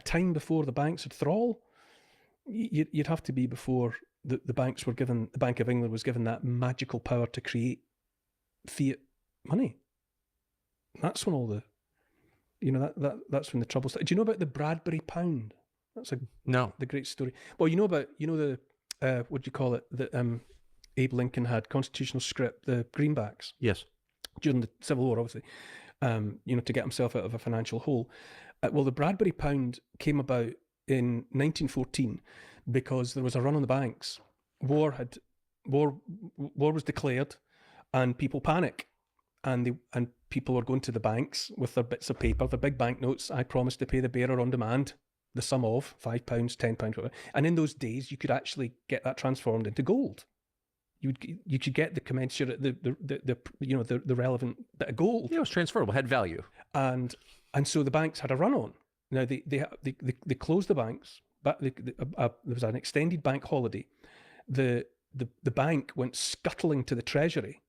time before the banks had thrall. You'd have to be before the banks were given, the Bank of England was given that magical power to create fiat money. That's when all the, that's when the trouble started. Do you know about the Bradbury pound? That's the great story. Well, the what do you call it? That Abe Lincoln had constitutional script, the greenbacks. Yes. During the Civil War, obviously, to get himself out of a financial hole. Well, the Bradbury pound came about in 1914 because there was a run on the banks. War was declared, and people panic, and people were going to the banks with their bits of paper, their big banknotes. I promise to pay the bearer on demand the sum of £5, £10, whatever. And in those days, you could actually get that transformed into gold. You could get the commensurate, the relevant bit of gold. Yeah, it was transferable, had value, and so the banks had a run on. Now they closed the banks, but there was an extended bank holiday. The bank went scuttling to the Treasury.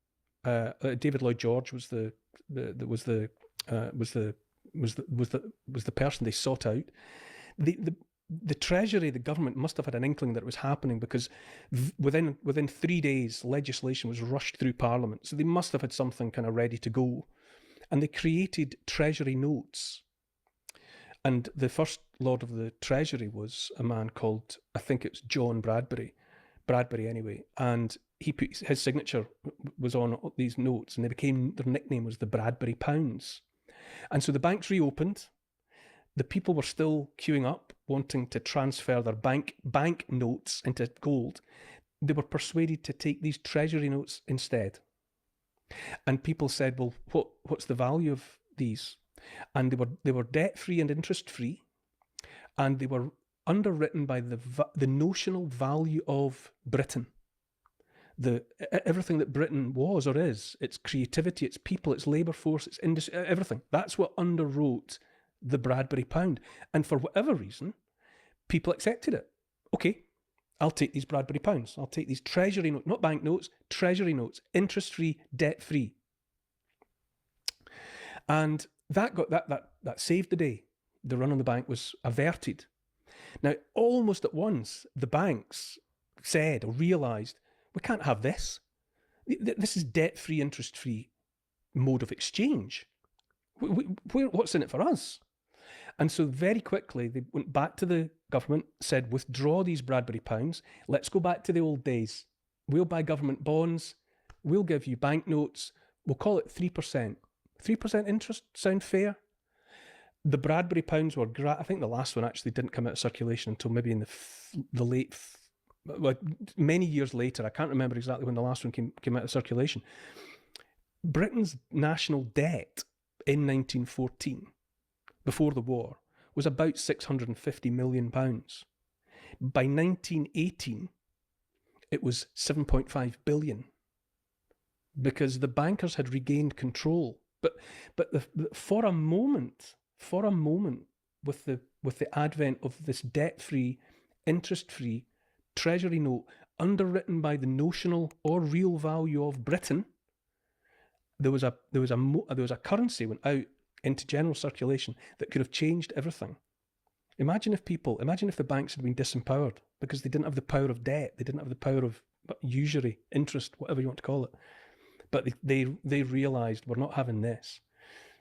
David Lloyd George was the person they sought out. The Treasury, the government, must have had an inkling that it was happening, because within 3 days, legislation was rushed through Parliament. So they must have had something kind of ready to go. And they created Treasury notes. And the first Lord of the Treasury was a man called, I think it was John Bradbury anyway. And he put his signature was on these notes, and their nickname was the Bradbury Pounds. And so the banks reopened. The people were still queuing up, wanting to transfer their bank notes into gold. They were persuaded to take these Treasury notes instead. And people said, well, what's the value of these? And they were debt-free and interest-free, and they were underwritten by the notional value of Britain. Everything that Britain was or is, its creativity, its people, its labour force, its industry, everything. That's what underwrote the Bradbury pound. And for whatever reason, people accepted it. Okay, I'll take these Bradbury pounds. I'll take these Treasury notes, not bank notes, Treasury notes, interest-free, debt-free. And that saved the day. The run on the bank was averted. Now, almost at once, the banks said or realised, we can't have this. This is debt-free, interest-free mode of exchange. What's in it for us? And so very quickly, they went back to the government, said, withdraw these Bradbury pounds. Let's go back to the old days. We'll buy government bonds. We'll give you banknotes. We'll call it 3%. 3% interest, sound fair? The Bradbury pounds were, I think the last one actually didn't come out of circulation until maybe in the late, many years later. I can't remember exactly when the last one came out of circulation. Britain's national debt in 1914, before the war, was about £650 million. By 1918, it was 7.5 billion, because the bankers had regained control. But for a moment, with the advent of this debt-free, interest-free Treasury note underwritten by the notional or real value of Britain, there was a currency went out into general circulation that could have changed everything. Imagine if the banks had been disempowered because they didn't have the power of debt, they didn't have the power of usury, interest, whatever you want to call it. But they realised, we're not having this.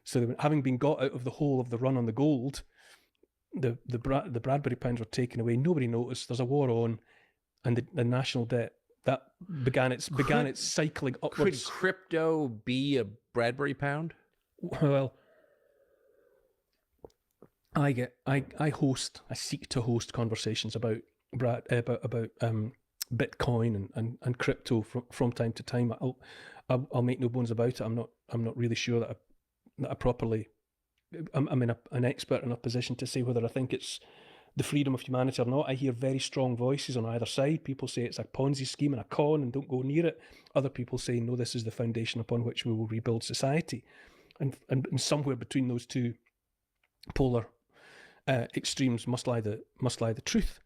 So having been got out of the hole of the run on the gold, the Bradbury pounds were taken away. Nobody noticed. There's a war on, and the national debt that began its cycling upwards. Could crypto be a Bradbury pound? Well, I seek to host conversations about Bitcoin and crypto from time to time. I'll make no bones about it. I'm not really sure that I properly. I'm in an expert in a position to say whether I think it's the freedom of humanity or not. I hear very strong voices on either side. People say it's a Ponzi scheme and a con and don't go near it. Other people say, no, this is the foundation upon which we will rebuild society. And somewhere between those two polar extremes must lie the truth.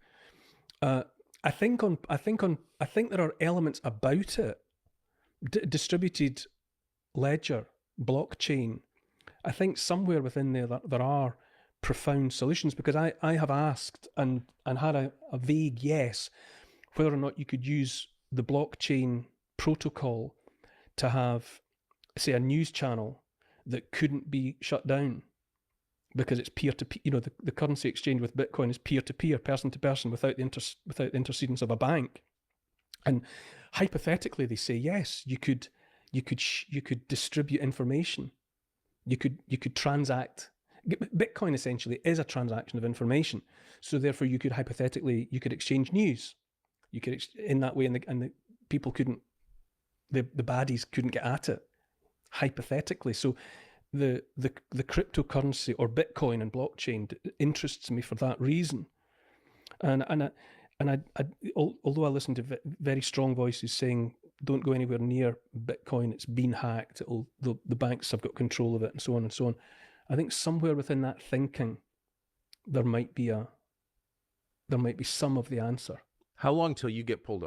I think there are elements about it. Distributed ledger, blockchain. I think somewhere within there are profound solutions, because I have asked and had a vague yes whether or not you could use the blockchain protocol to have, say, a news channel that couldn't be shut down because it's peer-to-peer. You know, the currency exchange with Bitcoin is peer-to-peer, person-to-person, without the intercedence of a bank. And hypothetically, they say yes, you could distribute information. You could transact. Bitcoin essentially is a transaction of information. So therefore, you could exchange news. You could in that way, and the people couldn't, the baddies couldn't get at it, hypothetically. So the cryptocurrency or Bitcoin and blockchain interests me for that reason. And although I listen to very strong voices saying don't go anywhere near Bitcoin, it's been hacked, the banks have got control of it, and so on and so on, I think somewhere within that thinking there might be some of the answer. How long till you get pulled